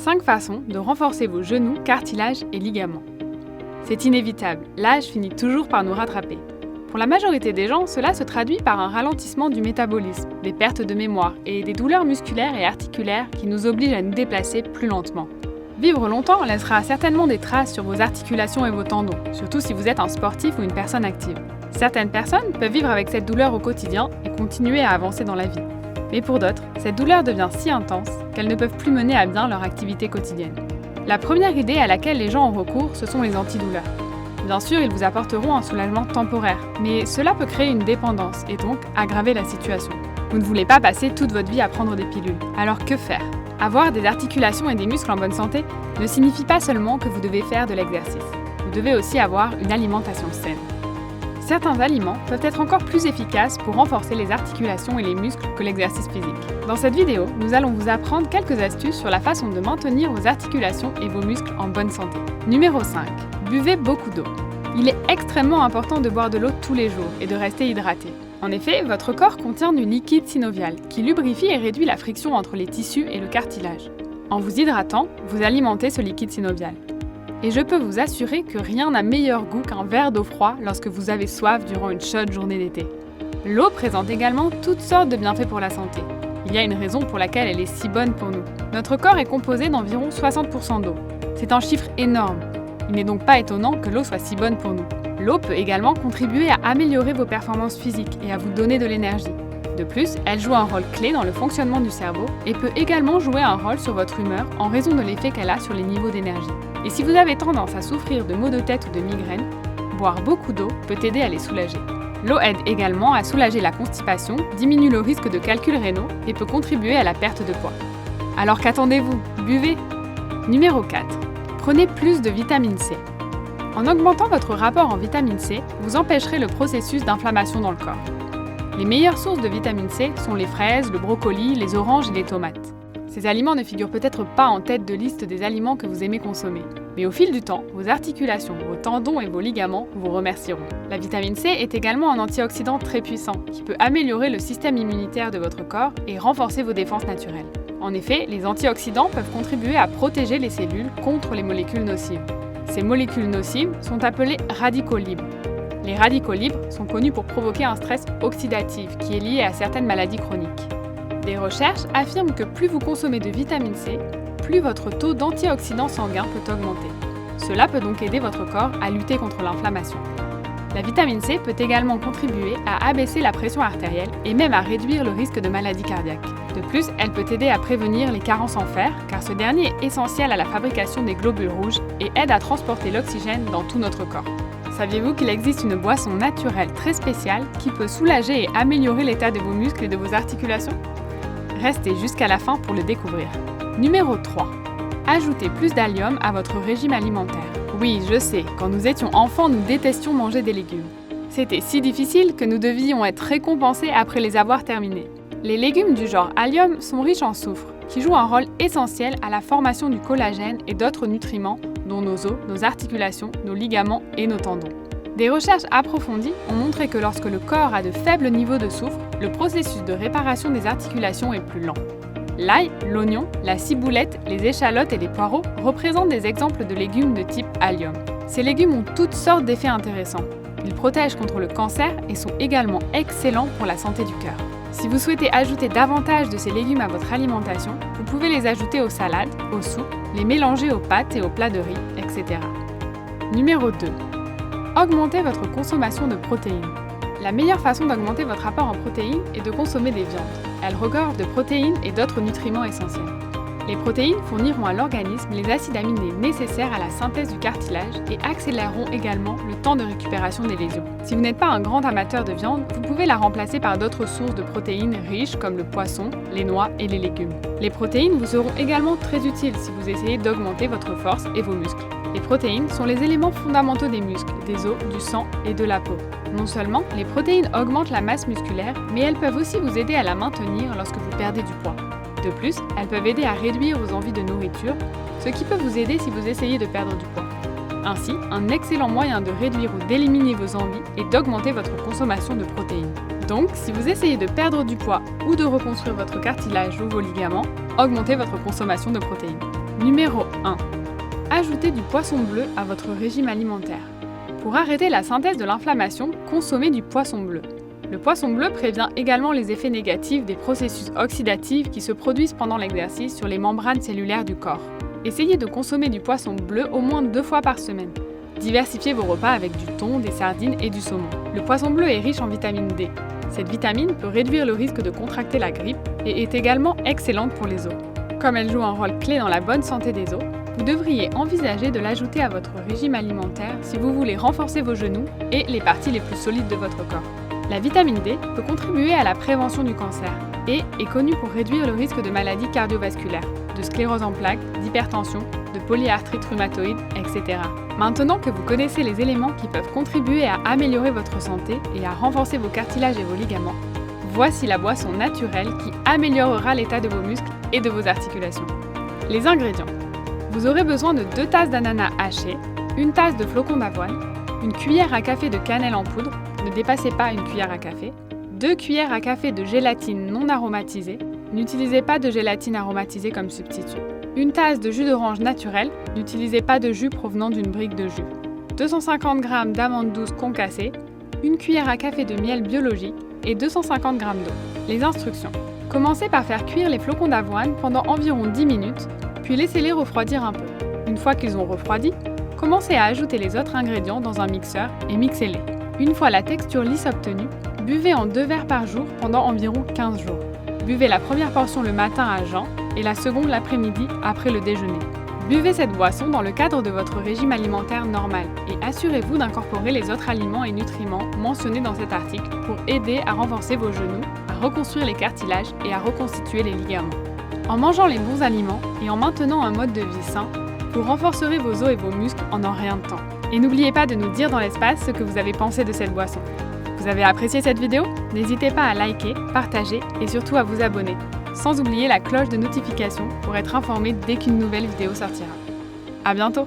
5 façons de renforcer vos genoux, cartilages et ligaments. C'est inévitable, l'âge finit toujours par nous rattraper. Pour la majorité des gens, cela se traduit par un ralentissement du métabolisme, des pertes de mémoire et des douleurs musculaires et articulaires qui nous obligent à nous déplacer plus lentement. Vivre longtemps laissera certainement des traces sur vos articulations et vos tendons, surtout si vous êtes un sportif ou une personne active. Certaines personnes peuvent vivre avec cette douleur au quotidien et continuer à avancer dans la vie. Mais pour d'autres, cette douleur devient si intense qu'elles ne peuvent plus mener à bien leur activité quotidienne. La première idée à laquelle les gens ont recours, ce sont les antidouleurs. Bien sûr, ils vous apporteront un soulagement temporaire, mais cela peut créer une dépendance et donc aggraver la situation. Vous ne voulez pas passer toute votre vie à prendre des pilules, alors que faire ? Avoir des articulations et des muscles en bonne santé ne signifie pas seulement que vous devez faire de l'exercice. Vous devez aussi avoir une alimentation saine. Certains aliments peuvent être encore plus efficaces pour renforcer les articulations et les muscles que l'exercice physique. Dans cette vidéo, nous allons vous apprendre quelques astuces sur la façon de maintenir vos articulations et vos muscles en bonne santé. Numéro 5. Buvez beaucoup d'eau. Il est extrêmement important de boire de l'eau tous les jours et de rester hydraté. En effet, votre corps contient du liquide synovial qui lubrifie et réduit la friction entre les tissus et le cartilage. En vous hydratant, vous alimentez ce liquide synovial. Et je peux vous assurer que rien n'a meilleur goût qu'un verre d'eau froide lorsque vous avez soif durant une chaude journée d'été. L'eau présente également toutes sortes de bienfaits pour la santé. Il y a une raison pour laquelle elle est si bonne pour nous. Notre corps est composé d'environ 60% d'eau. C'est un chiffre énorme. Il n'est donc pas étonnant que l'eau soit si bonne pour nous. L'eau peut également contribuer à améliorer vos performances physiques et à vous donner de l'énergie. De plus, elle joue un rôle clé dans le fonctionnement du cerveau et peut également jouer un rôle sur votre humeur en raison de l'effet qu'elle a sur les niveaux d'énergie. Et si vous avez tendance à souffrir de maux de tête ou de migraines, boire beaucoup d'eau peut aider à les soulager. L'eau aide également à soulager la constipation, diminue le risque de calculs rénaux et peut contribuer à la perte de poids. Alors qu'attendez-vous ? Buvez ! Numéro 4. Prenez plus de vitamine C. En augmentant votre rapport en vitamine C, vous empêcherez le processus d'inflammation dans le corps. Les meilleures sources de vitamine C sont les fraises, le brocoli, les oranges et les tomates. Ces aliments ne figurent peut-être pas en tête de liste des aliments que vous aimez consommer, mais au fil du temps, vos articulations, vos tendons et vos ligaments vous remercieront. La vitamine C est également un antioxydant très puissant qui peut améliorer le système immunitaire de votre corps et renforcer vos défenses naturelles. En effet, les antioxydants peuvent contribuer à protéger les cellules contre les molécules nocives. Ces molécules nocives sont appelées radicaux libres. Les radicaux libres sont connus pour provoquer un stress oxydatif qui est lié à certaines maladies chroniques. Des recherches affirment que plus vous consommez de vitamine C, plus votre taux d'antioxydants sanguins peut augmenter. Cela peut donc aider votre corps à lutter contre l'inflammation. La vitamine C peut également contribuer à abaisser la pression artérielle et même à réduire le risque de maladies cardiaques. De plus, elle peut aider à prévenir les carences en fer, car ce dernier est essentiel à la fabrication des globules rouges et aide à transporter l'oxygène dans tout notre corps. Saviez-vous qu'il existe une boisson naturelle très spéciale qui peut soulager et améliorer l'état de vos muscles et de vos articulations ? Restez jusqu'à la fin pour le découvrir. Numéro 3. Ajoutez plus d'allium à votre régime alimentaire. Oui, je sais, quand nous étions enfants, nous détestions manger des légumes. C'était si difficile que nous devions être récompensés après les avoir terminés. Les légumes du genre allium sont riches en soufre, qui joue un rôle essentiel à la formation du collagène et d'autres nutriments, dont nos os, nos articulations, nos ligaments et nos tendons. Des recherches approfondies ont montré que lorsque le corps a de faibles niveaux de soufre, le processus de réparation des articulations est plus lent. L'ail, l'oignon, la ciboulette, les échalotes et les poireaux représentent des exemples de légumes de type allium. Ces légumes ont toutes sortes d'effets intéressants. Ils protègent contre le cancer et sont également excellents pour la santé du cœur. Si vous souhaitez ajouter davantage de ces légumes à votre alimentation, vous pouvez les ajouter aux salades, aux soupes, les mélanger aux pâtes et aux plats de riz, etc. Numéro 2. Augmentez votre consommation de protéines. La meilleure façon d'augmenter votre apport en protéines est de consommer des viandes. Elles regorgent de protéines et d'autres nutriments essentiels. Les protéines fourniront à l'organisme les acides aminés nécessaires à la synthèse du cartilage et accéléreront également le temps de récupération des lésions. Si vous n'êtes pas un grand amateur de viande, vous pouvez la remplacer par d'autres sources de protéines riches comme le poisson, les noix et les légumes. Les protéines vous seront également très utiles si vous essayez d'augmenter votre force et vos muscles. Les protéines sont les éléments fondamentaux des muscles, des os, du sang et de la peau. Non seulement les protéines augmentent la masse musculaire, mais elles peuvent aussi vous aider à la maintenir lorsque vous perdez du poids. De plus, elles peuvent aider à réduire vos envies de nourriture, ce qui peut vous aider si vous essayez de perdre du poids. Ainsi, un excellent moyen de réduire ou d'éliminer vos envies est d'augmenter votre consommation de protéines. Donc, si vous essayez de perdre du poids ou de reconstruire votre cartilage ou vos ligaments, augmentez votre consommation de protéines. Numéro 1. Ajoutez du poisson bleu à votre régime alimentaire. Pour arrêter la synthèse de l'inflammation, consommez du poisson bleu. Le poisson bleu prévient également les effets négatifs des processus oxydatifs qui se produisent pendant l'exercice sur les membranes cellulaires du corps. Essayez de consommer du poisson bleu au moins 2 fois par semaine. Diversifiez vos repas avec du thon, des sardines et du saumon. Le poisson bleu est riche en vitamine D. Cette vitamine peut réduire le risque de contracter la grippe et est également excellente pour les os. Comme elle joue un rôle clé dans la bonne santé des os, vous devriez envisager de l'ajouter à votre régime alimentaire si vous voulez renforcer vos genoux et les parties les plus solides de votre corps. La vitamine D peut contribuer à la prévention du cancer et est connue pour réduire le risque de maladies cardiovasculaires, de sclérose en plaques, d'hypertension, de polyarthrite rhumatoïde, etc. Maintenant que vous connaissez les éléments qui peuvent contribuer à améliorer votre santé et à renforcer vos cartilages et vos ligaments, voici la boisson naturelle qui améliorera l'état de vos muscles et de vos articulations. Les ingrédients. Vous aurez besoin de 2 tasses d'ananas hachés, 1 tasse de flocons d'avoine, 1 cuillère à café de cannelle en poudre, ne dépassez pas 1 cuillère à café, 2 cuillères à café de gélatine non aromatisée, n'utilisez pas de gélatine aromatisée comme substitut, 1 tasse de jus d'orange naturel, n'utilisez pas de jus provenant d'une brique de jus, 250 g d'amandes douces concassées, 1 cuillère à café de miel biologique et 250 g d'eau. Les instructions. Commencez par faire cuire les flocons d'avoine pendant environ 10 minutes, puis laissez-les refroidir un peu. Une fois qu'ils ont refroidi, commencez à ajouter les autres ingrédients dans un mixeur et mixez-les. Une fois la texture lisse obtenue, buvez en 2 verres par jour pendant environ 15 jours. Buvez la première portion le matin à jeun et la seconde l'après-midi après le déjeuner. Buvez cette boisson dans le cadre de votre régime alimentaire normal et assurez-vous d'incorporer les autres aliments et nutriments mentionnés dans cet article pour aider à renforcer vos genoux, à reconstruire les cartilages et à reconstituer les ligaments. En mangeant les bons aliments et en maintenant un mode de vie sain, vous renforcerez vos os et vos muscles en un rien de temps. Et n'oubliez pas de nous dire dans l'espace ce que vous avez pensé de cette boisson. Vous avez apprécié cette vidéo? N'hésitez pas à liker, partager et surtout à vous abonner. Sans oublier la cloche de notification pour être informé dès qu'une nouvelle vidéo sortira. À bientôt!